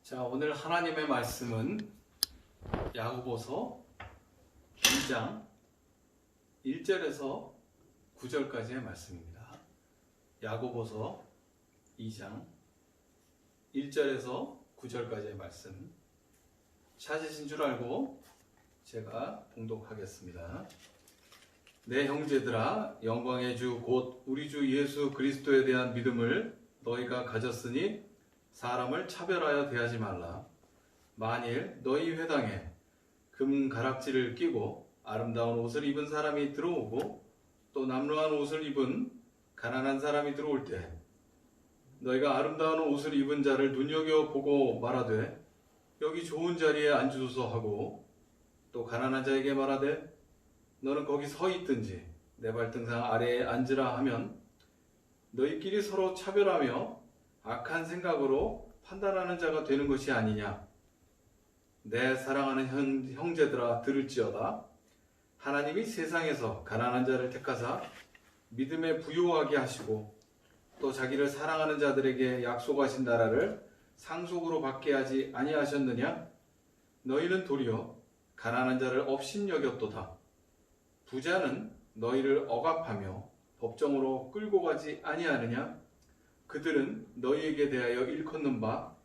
자, 오늘 하나님의 말씀은 야고보서 2장 1절에서 9절까지의 말씀입니다. 야고보서 2장 1절에서 9절까지의 말씀 찾으신 줄 알고 제가 봉독하겠습니다. 내 형제들아, 영광의 주 곧 우리 주 예수 그리스도에 대한 믿음을 너희가 가졌으니 사람을 차별하여 대하지 말라. 만일 너희 회당에 금 가락지를 끼고 아름다운 옷을 입은 사람이 들어오고 또 남루한 옷을 입은 가난한 사람이 들어올 때 너희가 아름다운 옷을 입은 자를 눈여겨보고 말하되 여기 좋은 자리에 앉으소서 하고 또 가난한 자에게 말하되 너는 거기 서 있든지 내 발등상 아래에 앉으라 하면 너희끼리 서로 차별하며 악한 생각으로 판단하는 자가 되는 것이 아니냐. 내 사랑하는 형제들아, 들을지어다. 하나님이 세상에서 가난한 자를 택하사 믿음에 부요하게 하시고 또 자기를 사랑하는 자들에게 약속하신 나라를 상속으로 받게 하지 아니하셨느냐. 너희는 도리어 가난한 자를 업신여겼도다. 부자는 너희를 억압하며 법정으로 끌고 가지 아니하느냐. 그들은 너희에게 대하여 일컫는 바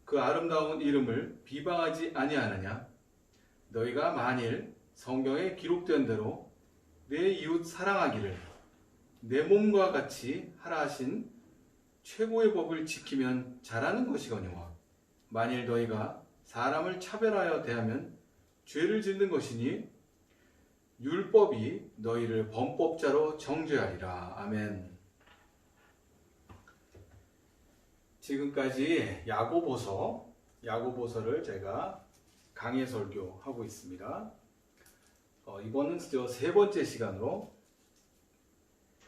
그 아름다운 이름을 비방하지 아니하느냐. 너희가 만일 성경에 기록된 대로 내 이웃 사랑하기를 내 몸과 같이 하라 하신 최고의 법을 지키면 잘하는 것이거니와 만일 너희가 사람을 차별하여 대하면 죄를 짓는 것이니 율법이 너희를 범법자로 정죄하리라. 아멘. 지금까지 야고보서를 제가 강해 설교하고 있습니다. 이번은 세 번째 시간으로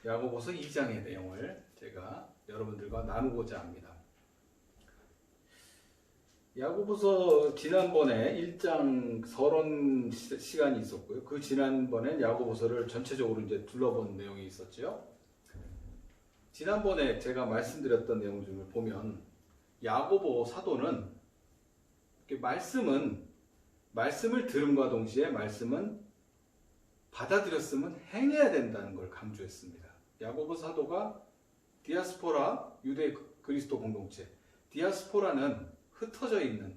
야고보서 2장의 내용을 제가 여러분들과 나누고자 합니다. 야고보서 지난번에 1장 서론 시간이 있었고요. 그 지난번엔 야고보서를 전체적으로 이제 둘러본 내용이 있었죠. 지난번에 제가 말씀드렸던 내용 중을 보면 야고보 사도는 말씀을 들음과 동시에 말씀은 받아들였으면 행해야 된다는 걸 강조했습니다. 야고보 사도가 디아스포라 유대 그리스도 공동체, 디아스포라는 흩어져 있는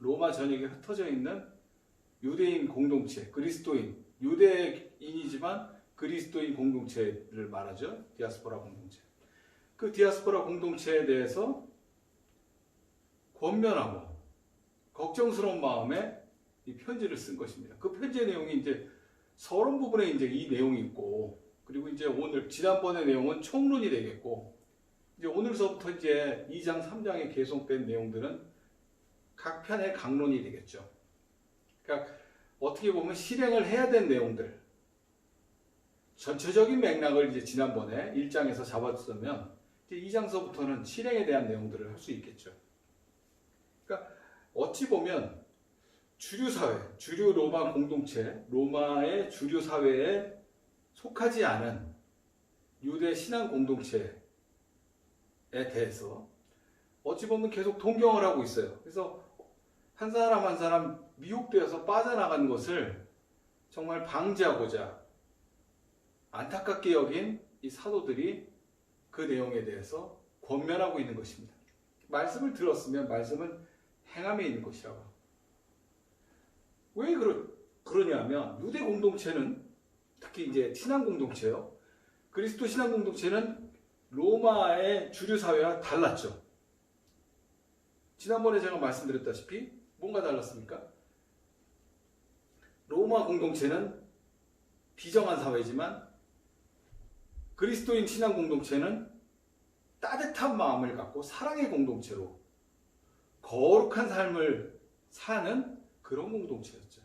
로마 전역에 흩어져 있는 유대인 공동체, 그리스도인, 유대인이지만 그리스도인 공동체를 말하죠. 디아스포라 공동체. 그 디아스포라 공동체에 대해서 권면하고 걱정스러운 마음에 이 편지를 쓴 것입니다. 그 편지의 내용이 이제 서론 부분에 이제 이 내용이 있고, 그리고 이제 지난번의 내용은 총론이 되겠고, 이제 오늘서부터 이제 2장, 3장에 계속된 내용들은 각 편의 강론이 되겠죠. 그러니까 어떻게 보면 실행을 해야 된 내용들, 전체적인 맥락을 이제 지난번에 1장에서 잡았으면 2장서부터는 실행에 대한 내용들을 할 수 있겠죠. 그러니까 어찌 보면 주류사회, 주류 로마 공동체, 로마의 주류사회에 속하지 않은 유대 신앙 공동체에 대해서 어찌 보면 계속 동경을 하고 있어요. 그래서 한 사람 한 사람 미혹되어서 빠져나간 것을 정말 방지하고자 안타깝게 여긴 이 사도들이 그 내용에 대해서 권면하고 있는 것입니다. 말씀을 들었으면 말씀은 행함에 있는 것이라고. 왜 그러냐 하면 유대 공동체는 특히 이제 신앙 공동체요. 그리스도 신앙 공동체는 로마의 주류 사회와 달랐죠. 지난번에 제가 말씀드렸다시피 뭔가 달랐습니까? 로마 공동체는 비정한 사회지만 그리스도인 신앙 공동체는 따뜻한 마음을 갖고 사랑의 공동체로 거룩한 삶을 사는 그런 공동체였죠.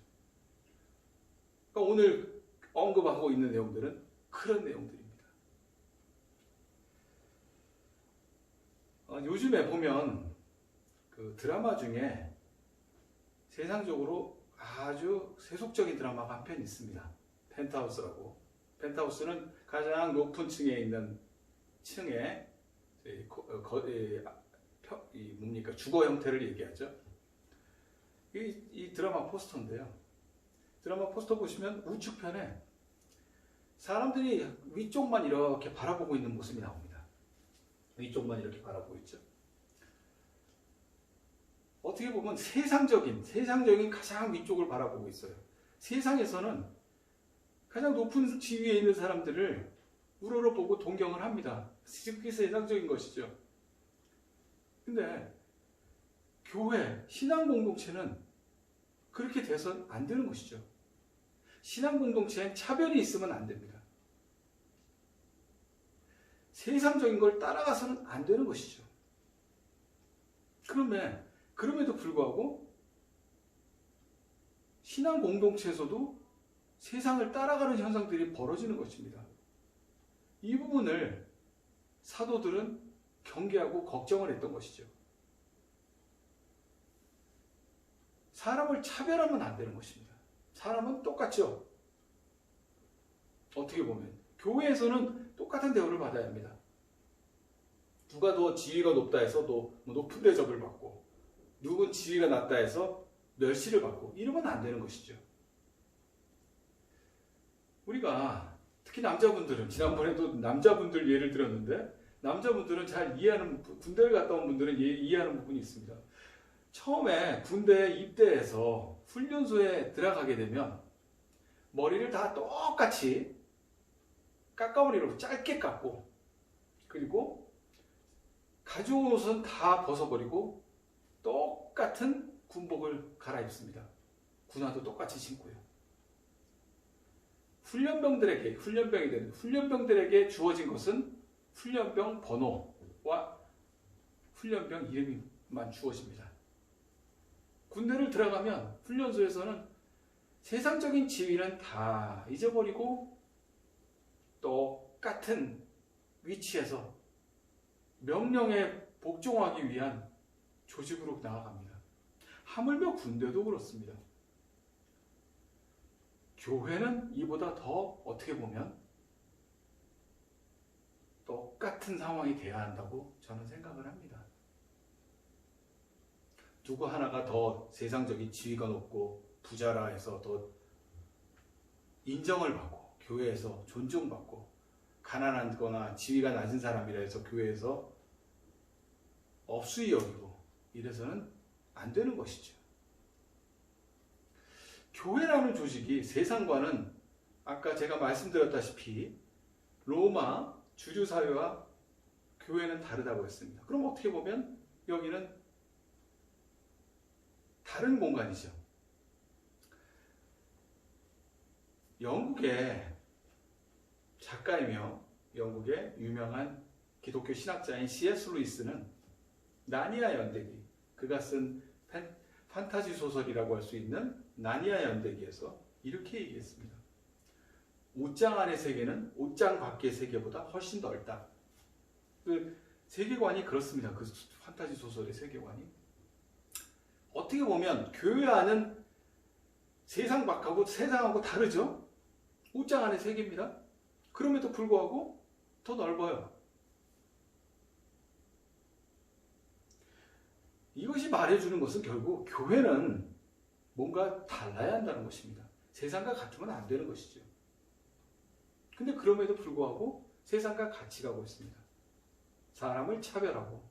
그러니까 오늘 언급하고 있는 내용들은 그런 내용들입니다. 요즘에 보면 그 드라마 중에 세상적으로 아주 세속적인 드라마가 한 편 있습니다. 펜트하우스라고. 펜트하우스는 가장 높은 층에 있는 층에 뭡니까? 주거 형태를 얘기하죠. 이 드라마 포스터인데요. 드라마 포스터 보시면 우측편에 사람들이 위쪽만 이렇게 바라보고 있는 모습이 나옵니다. 위쪽만 이렇게 바라보고 있죠. 어떻게 보면 세상적인 가장 위쪽을 바라보고 있어요. 세상에서는 가장 높은 지위에 있는 사람들을 우러러보고 동경을 합니다. 그게 세상적인 것이죠. 근데 교회, 신앙 공동체는 그렇게 돼선 안 되는 것이죠. 신앙 공동체엔 차별이 있으면 안 됩니다. 세상적인 걸 따라가서는 안 되는 것이죠. 그럼에도 불구하고 신앙 공동체에서도 세상을 따라가는 현상들이 벌어지는 것입니다. 이 부분을 사도들은 경계하고 걱정을 했던 것이죠. 사람을 차별하면 안 되는 것입니다. 사람은 똑같죠. 어떻게 보면 교회에서는 똑같은 대우를 받아야 합니다. 누가 더 지위가 높다 해서 더 높은 대접을 받고, 누군 지위가 낮다 해서 멸시를 받고, 이러면 안 되는 것이죠. 우리가 특히 남자분들은, 지난번에도 남자분들 예를 들었는데, 남자분들은 잘 이해하는, 군대를 갔다 온 분들은 이해하는 부분이 있습니다. 처음에 군대에 입대해서 훈련소에 들어가게 되면 머리를 다 똑같이 깎아머리로 짧게 깎고, 그리고 가져온 옷은 다 벗어버리고 똑같은 군복을 갈아입습니다. 군화도 똑같이 신고요. 훈련병들에게 주어진 것은 훈련병 번호와 훈련병 이름만 주어집니다. 군대를 들어가면 훈련소에서는 세상적인 지위는 다 잊어버리고 똑같은 위치에서 명령에 복종하기 위한 조직으로 나아갑니다. 하물며 군대도 그렇습니다. 교회는 이보다 더 어떻게 보면 똑같은 상황이 돼야 한다고 저는 생각을 합니다. 누구 하나가 더 세상적인 지위가 높고 부자라 해서 더 인정을 받고 교회에서 존중받고, 가난하거나 지위가 낮은 사람이라 해서 교회에서 업수히 여기고 이래서는 안 되는 것이죠. 교회라는 조직이 세상과는 아까 제가 말씀드렸다시피 로마 주류사회와 교회는 다르다고 했습니다. 그럼 어떻게 보면 여기는 다른 공간이죠. 영국의 작가이며 영국의 유명한 기독교 신학자인 C.S. 루이스는 나니아 연대기, 그가 쓴 판타지 소설이라고 할 수 있는 나니아 연대기에서 이렇게 얘기했습니다. 옷장 안의 세계는 옷장 밖의 세계보다 훨씬 넓다. 그 세계관이 그렇습니다. 그 판타지 소설의 세계관이. 어떻게 보면 교회 안은 세상 밖하고 세상하고 다르죠? 옷장 안의 세계입니다. 그럼에도 불구하고 더 넓어요. 이것이 말해주는 것은 결국 교회는 뭔가 달라야 한다는 것입니다. 세상과 같으면 안 되는 것이죠. 근데 그럼에도 불구하고 세상과 같이 가고 있습니다. 사람을 차별하고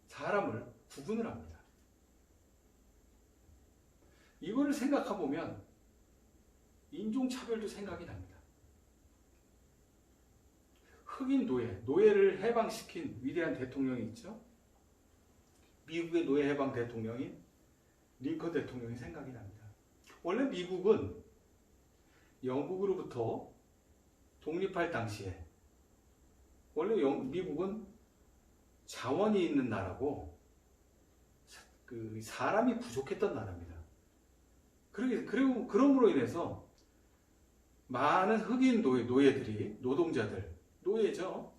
사람을 구분을 합니다. 이거를 생각해보면 인종차별도 생각이 납니다. 흑인 노예를 해방시킨 위대한 대통령이 있죠. 미국의 노예 해방 대통령인 링컨 대통령이 생각이 납니다. 원래 미국은 영국으로부터 독립할 당시에 원래 미국은 자원이 있는 나라고 그 사람이 부족했던 나라입니다. 그리고 그럼으로 인해서 많은 흑인 노예들이 노예죠.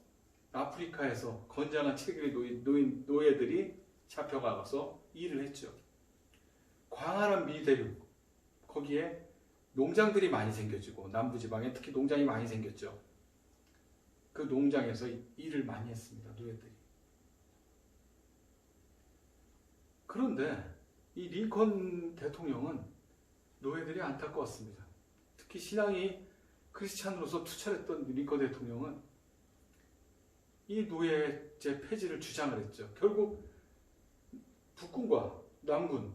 아프리카에서 건장한 체격의 노예들이 잡혀가서 일을 했죠. 광활한 미대륙, 거기에 농장들이 많이 생겨지고 남부지방에 특히 농장이 많이 생겼죠. 그 농장에서 일을 많이 했습니다. 노예들이. 그런데 이 링컨 대통령은 노예들이 안타까웠습니다. 특히 신앙이 크리스찬으로서 투철했던 링컨 대통령은 이 노예제 폐지를 주장을 했죠. 결국 북군과 남군,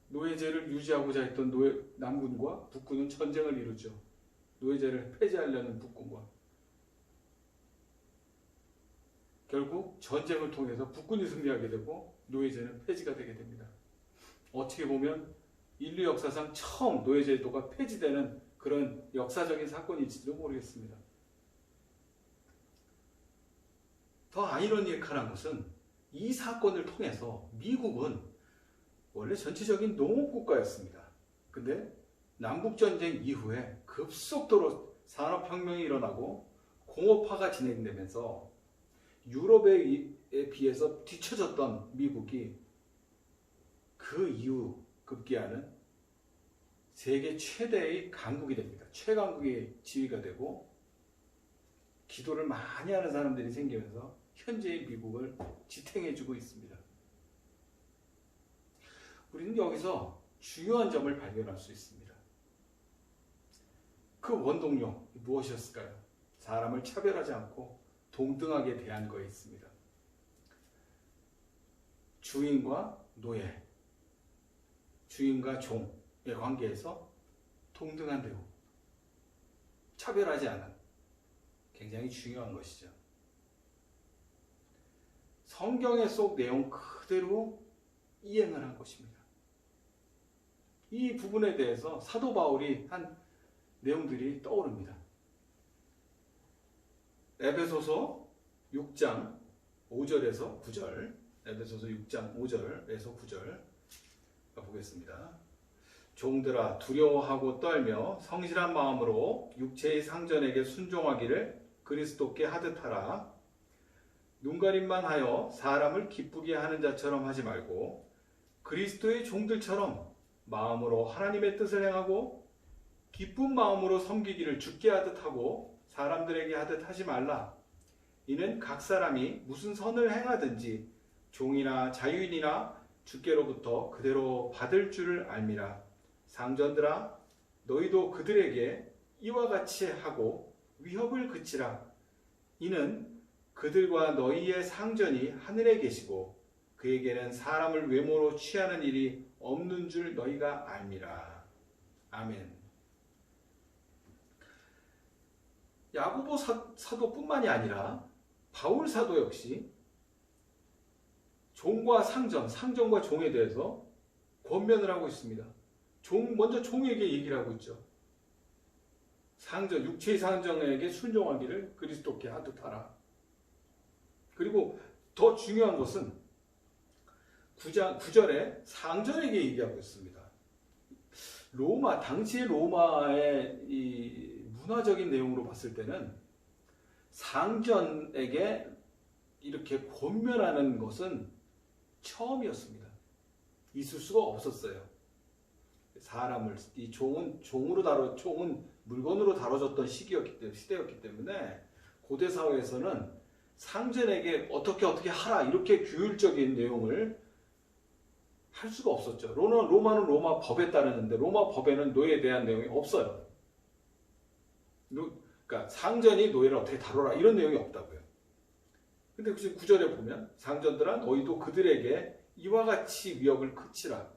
노예제를 유지하고자 했던 남군과 북군은 전쟁을 이루죠. 노예제를 폐지하려는 북군과. 결국 전쟁을 통해서 북군이 승리하게 되고 노예제는 폐지가 되게 됩니다. 어떻게 보면 인류 역사상 처음 노예제도가 폐지되는 그런 역사적인 사건일지도 모르겠습니다. 더 아이러니컬한 것은 이 사건을 통해서 미국은 원래 전체적인 농업국가였습니다. 근데 남북전쟁 이후에 급속도로 산업혁명이 일어나고 공업화가 진행되면서 유럽에 비해서 뒤처졌던 미국이 그 이후 급기야는 세계 최대의 강국이 됩니다. 최강국의 지위가 되고 기도를 많이 하는 사람들이 생기면서 현재의 미국을 지탱해주고 있습니다. 우리는 여기서 중요한 점을 발견할 수 있습니다. 그 원동력 무엇이었을까요? 사람을 차별하지 않고 동등하게 대한 거에 있습니다. 주인과 노예, 주인과 종의 관계에서 동등한 대우, 차별하지 않은 굉장히 중요한 것이죠. 성경의 속 내용 그대로 이행을 한 것입니다. 이 부분에 대해서 사도 바울이 한 내용들이 떠오릅니다. 에베소서 6장 5절에서 9절, 에베소서 6장 5절에서 9절 보겠습니다. 종들아 두려워하고 떨며 성실한 마음으로 육체의 상전에게 순종하기를 그리스도께 하듯 하라. 눈가림만 하여 사람을 기쁘게 하는 자처럼 하지 말고 그리스도의 종들처럼 마음으로 하나님의 뜻을 행하고 기쁜 마음으로 섬기기를 주께 하듯 하고 사람들에게 하듯 하지 말라. 이는 각 사람이 무슨 선을 행하든지 종이나 자유인이나 주께로부터 그대로 받을 줄을 알미라. 상전들아 너희도 그들에게 이와 같이 하고 위협을 그치라. 이는 그들과 너희의 상전이 하늘에 계시고 그에게는 사람을 외모로 취하는 일이 없는 줄 너희가 알미라. 아멘. 야고보 사도뿐만이 아니라 바울 사도 역시 종과 상전과 종에 대해서 권면을 하고 있습니다. 먼저 종에게 얘기를 하고 있죠. 상전, 육체의 상전에게 순종하기를 그리스도께 하듯 하라. 그리고 더 중요한 것은 9절에 상전에게 얘기하고 있습니다. 당시의 로마의 이 문화적인 내용으로 봤을 때는 상전에게 이렇게 권면하는 것은 처음이었습니다. 있을 수가 없었어요. 사람을 이 종은 물건으로 다뤄졌던 시대였기 때문에 고대 사회에서는 상전에게 어떻게 하라 이렇게 규율적인 내용을 할 수가 없었죠. 로마는 로마 법에 따르는데 로마 법에는 노예에 대한 내용이 없어요. 그러니까 상전이 노예를 어떻게 다뤄라 이런 내용이 없다고요. 근데 9절에 보면 상전들아 너희도 그들에게 이와 같이 위협을 그치라.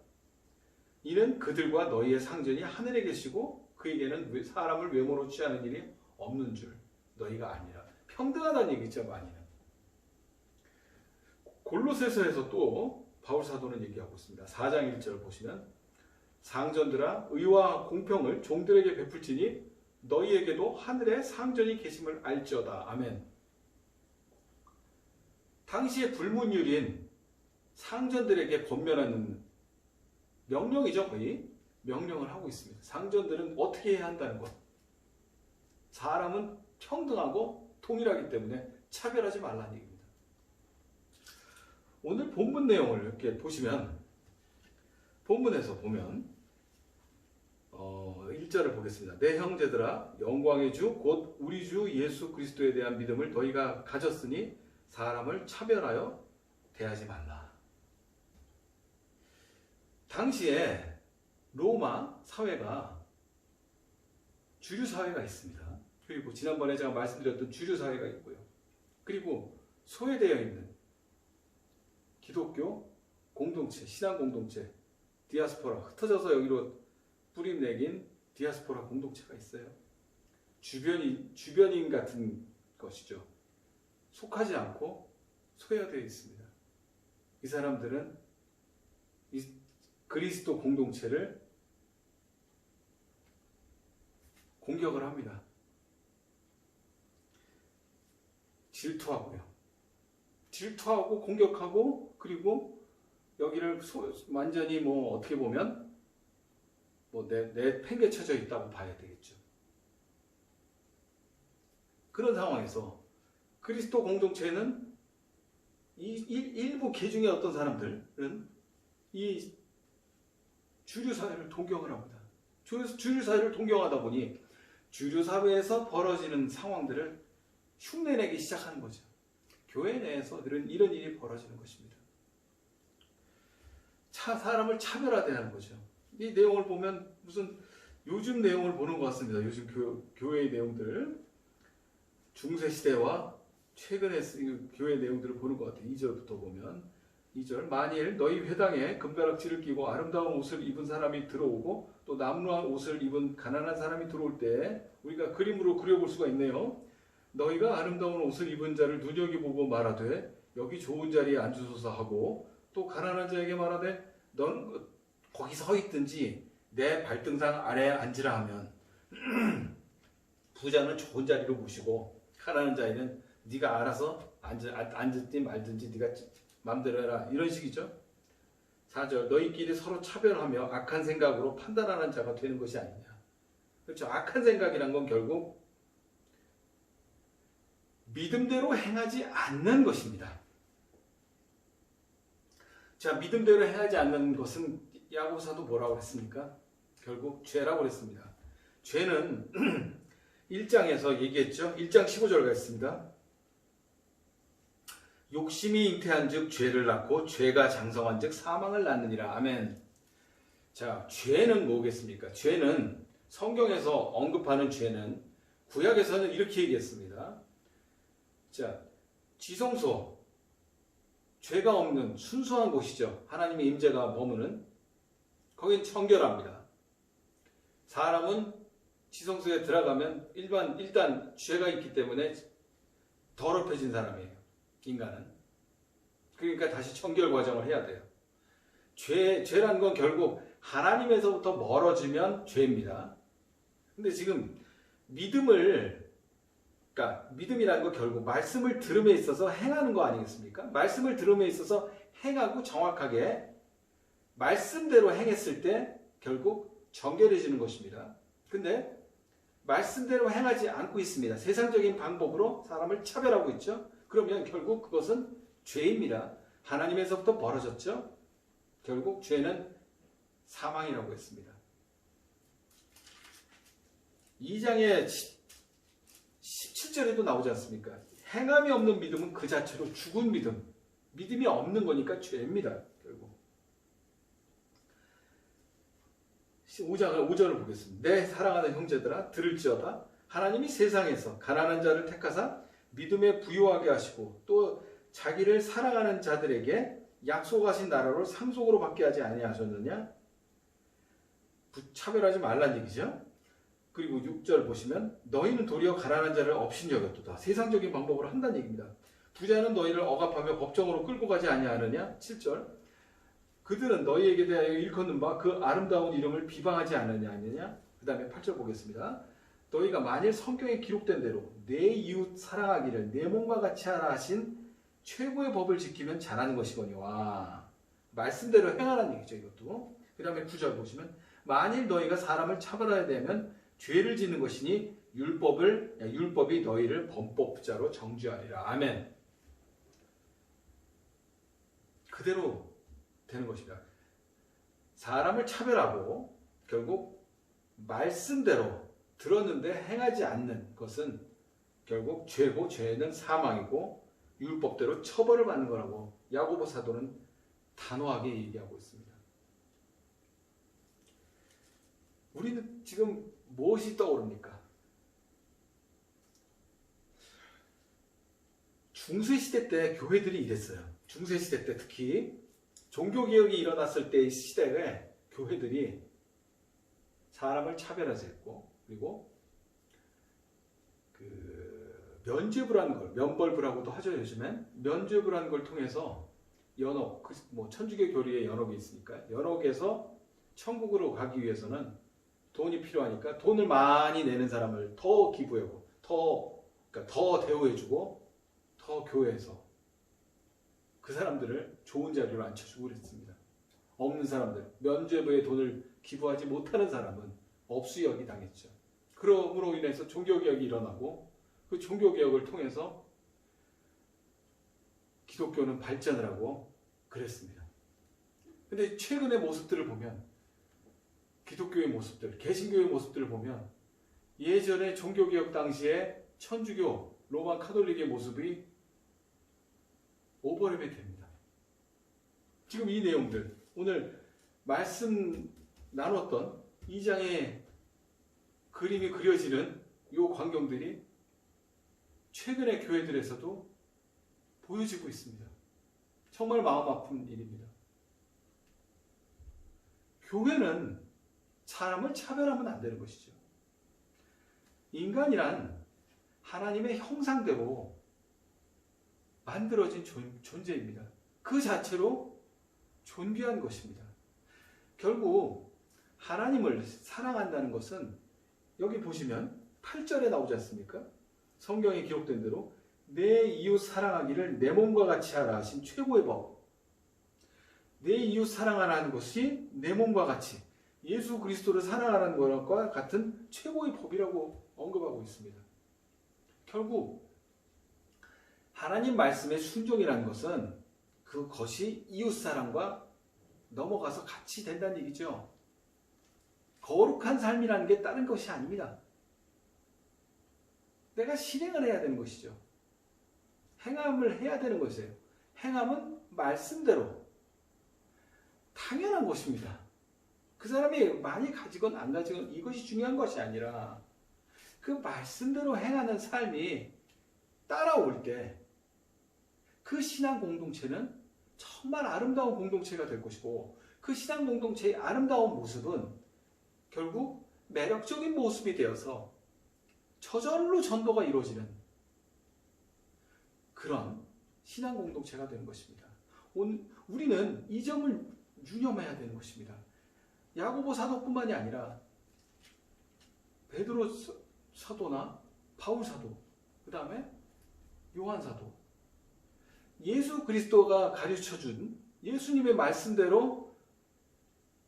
이는 그들과 너희의 상전이 하늘에 계시고 그에게는 사람을 외모로 취하는 일이 없는 줄 너희가 아니라. 평등하다는 얘기죠. 많이는. 골로새서에서 또 바울 사도는 얘기하고 있습니다. 4장 1절 보시면 상전들아 의와 공평을 종들에게 베풀지니 너희에게도 하늘에 상전이 계심을 알지어다. 아멘. 당시의 불문율인 상전들에게 권면하는 명령이죠. 거의 명령을 하고 있습니다. 상전들은 어떻게 해야 한다는 것. 사람은 평등하고 동일하기 때문에 차별하지 말라는 얘기입니다. 오늘 본문 내용을 이렇게 보시면 본문에서 보면 1절을 보겠습니다. 내 형제들아 영광의 주 곧 우리 주 예수 그리스도에 대한 믿음을 너희가 가졌으니 사람을 차별하여 대하지 말라. 당시에 로마 사회가 주류 사회가 있습니다. 그리고 지난번에 제가 말씀드렸던 주류 사회가 있고요. 그리고 소외되어 있는 기독교 공동체, 신앙 공동체, 디아스포라, 흩어져서 여기로 뿌림 내긴 디아스포라 공동체가 있어요. 주변인 같은 것이죠. 속하지 않고 소외되어 있습니다. 이 사람들은 이 그리스도 공동체를 공격을 합니다. 질투하고 공격하고, 그리고 여기를 완전히 어떻게 보면 내팽개쳐져 있다고 봐야 되겠죠. 그런 상황에서 그리스도 공동체는 일부 계중의 어떤 사람들은 이 주류사회를 동경을 합니다. 주류사회를 동경하다 보니 주류사회에서 벌어지는 상황들을 흉내내기 시작하는 거죠. 교회 내에서 이런 일이 벌어지는 것입니다. 사람을 차별화대하는 거죠. 이 내용을 보면 무슨 요즘 내용을 보는 것 같습니다. 요즘 교회의 내용들, 중세시대와 최근의 교회 내용들을 보는 것 같아요. 2절부터 보면 2절 만일 너희 회당에 금가락지를 끼고 아름다운 옷을 입은 사람이 들어오고 또 남루한 옷을 입은 가난한 사람이 들어올 때 우리가 그림으로 그려볼 수가 있네요. 너희가 아름다운 옷을 입은 자를 눈여겨보고 말하되 여기 좋은 자리에 앉으소서 하고 또 가난한 자에게 말하되 넌 거기 서 있든지 내 발등상 아래에 앉으라 하면 부자는 좋은 자리로 모시고 가난한 자에는 네가 알아서 앉든지 말든지 네가 마음대로 해라, 이런 식이죠. 4절 너희끼리 서로 차별하며 악한 생각으로 판단하는 자가 되는 것이 아니냐. 그렇죠. 악한 생각이란 건 결국 믿음대로 행하지 않는 것입니다. 자, 믿음대로 행하지 않는 것은 야고보서도 뭐라고 했습니까? 결국 죄라고 그랬습니다. 죄는 1장에서 얘기했죠. 1장 15절 가겠습니다. 욕심이 잉태한 즉 죄를 낳고 죄가 장성한 즉 사망을 낳느니라. 아멘. 자, 죄는 뭐겠습니까? 죄는 성경에서 언급하는 죄는 구약에서는 이렇게 얘기했습니다. 자, 지성소, 죄가 없는 순수한 곳이죠. 하나님의 임재가 머무는, 거긴 청결합니다. 사람은 지성소에 들어가면 일단 죄가 있기 때문에 더럽혀진 사람이에요. 인간은. 그러니까 다시 청결 과정을 해야 돼요. 죄란 건 결국 하나님에서부터 멀어지면 죄입니다. 근데 지금 믿음이라는 건 결국 말씀을 들음에 있어서 행하는 거 아니겠습니까? 말씀을 들음에 있어서 행하고 정확하게 말씀대로 행했을 때 결국 정결해지는 것입니다. 근데 말씀대로 행하지 않고 있습니다. 세상적인 방법으로 사람을 차별하고 있죠. 그러면 결국 그것은 죄입니다. 하나님에서부터 멀어졌죠. 결국 죄는 사망이라고 했습니다. 2장의 17절에도 나오지 않습니까? 행함이 없는 믿음은 그 자체로 죽은 믿음이 없는 거니까 죄입니다. 결국 5절을 보겠습니다. 내 사랑하는 형제들아 들을지어다. 하나님이 세상에서 가난한 자를 택하사 믿음에 부유하게 하시고 또 자기를 사랑하는 자들에게 약속하신 나라로 상속으로 받게 하지 아니하셨느냐? 차별하지 말란 얘기죠. 그리고 6절 보시면 너희는 도리어 가난한 자를 업신여겼도다. 세상적인 방법으로 한다는 얘기입니다. 부자는 너희를 억압하며 법정으로 끌고 가지 아니하느냐? 7절 그들은 너희에게 대하여 일컫는 바 그 아름다운 이름을 비방하지 않느냐? 그 다음에 8절 보겠습니다. 너희가 만일 성경에 기록된 대로 내 이웃 사랑하기를 내 몸과 같이 하라 하신 최고의 법을 지키면 잘하는 것이거니와. 말씀대로 행하라는 얘기죠. 이것도. 그 다음에 9절 보시면 만일 너희가 사람을 차별하게 되면 죄를 짓는 것이니 율법이 너희를 범법자로 정죄하리라. 아멘. 그대로 되는 것입니다. 사람을 차별하고 결국 말씀대로 들었는데 행하지 않는 것은 결국 죄고 죄는 사망이고 율법대로 처벌을 받는 거라고 야고보 사도는 단호하게 얘기하고 있습니다. 우리는 지금 무엇이 떠오릅니까? 중세시대 때 교회들이 이랬어요. 중세시대 때 특히 종교개혁이 일어났을 때의 시대에 교회들이 사람을 차별하지 했고, 그리고 면죄부라는 걸, 면벌부라고도 하죠. 요즘엔 면죄부라는 걸 통해서 연옥, 천주교 교리에 연옥이 있으니까 연옥에서 천국으로 가기 위해서는 돈이 필요하니까 돈을 많이 내는 사람을 더 기부하고 더 대우해주고 더 교회에서 그 사람들을 좋은 자리로 앉혀주고 그랬습니다. 없는 사람들, 면죄부에 돈을 기부하지 못하는 사람은 업수역이 당했죠. 그러므로 인해서 종교개혁이 일어나고 그 종교개혁을 통해서 기독교는 발전을 하고 그랬습니다. 근데 최근의 모습들을 보면, 기독교의 모습들, 개신교의 모습들을 보면 예전에 종교개혁 당시에 천주교, 로마 카톨릭의 모습이 오버랩이 됩니다. 지금 이 내용들, 오늘 말씀 나눴던 2장의 그림이 그려지는 이 광경들이 최근의 교회들에서도 보여지고 있습니다. 정말 마음 아픈 일입니다. 교회는 사람을 차별하면 안 되는 것이죠. 인간이란 하나님의 형상대로 만들어진 존재입니다. 그 자체로 존귀한 것입니다. 결국 하나님을 사랑한다는 것은 여기 보시면 8절에 나오지 않습니까? 성경에 기록된 대로 내 이웃 사랑하기를 내 몸과 같이 하라 하신 최고의 법. 내 이웃 사랑하라는 것이 내 몸과 같이 예수 그리스도를 사랑하라는 것과 같은 최고의 법이라고 언급하고 있습니다. 결국 하나님 말씀의 순종이라는 것은 그것이 이웃사랑과 넘어가서 같이 된다는 얘기죠. 거룩한 삶이라는 게 다른 것이 아닙니다. 내가 실행을 해야 되는 것이죠. 행함을 해야 되는 것이에요. 행함은 말씀대로 당연한 것입니다. 그 사람이 많이 가지건 안 가지건 이것이 중요한 것이 아니라 그 말씀대로 행하는 삶이 따라올 때 그 신앙 공동체는 정말 아름다운 공동체가 될 것이고, 그 신앙 공동체의 아름다운 모습은 결국 매력적인 모습이 되어서 저절로 전도가 이루어지는 그런 신앙 공동체가 되는 것입니다. 우리는 이 점을 유념해야 되는 것입니다. 야고보 사도뿐만이 아니라 베드로 사도나 바울 사도, 그 다음에 요한 사도, 예수 그리스도가 가르쳐준 예수님의 말씀대로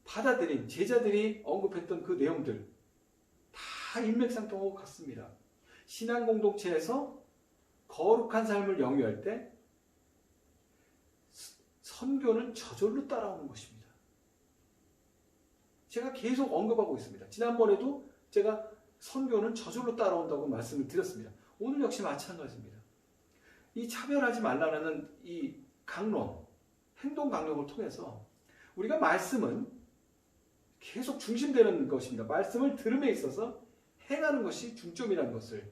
받아들인 제자들이 언급했던 그 내용들 다 일맥상통하고 같습니다. 신앙 공동체에서 거룩한 삶을 영위할 때 선교는 저절로 따라오는 것입니다. 제가 계속 언급하고 있습니다. 지난번에도 제가 선교는 저절로 따라온다고 말씀을 드렸습니다. 오늘 역시 마찬가지입니다. 이 차별하지 말라는 이 강론, 행동 강령을 통해서 우리가 말씀은 계속 중심되는 것입니다. 말씀을 들음에 있어서 행하는 것이 중점이라는 것을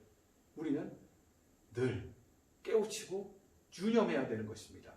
우리는 늘 깨우치고 유념해야 되는 것입니다.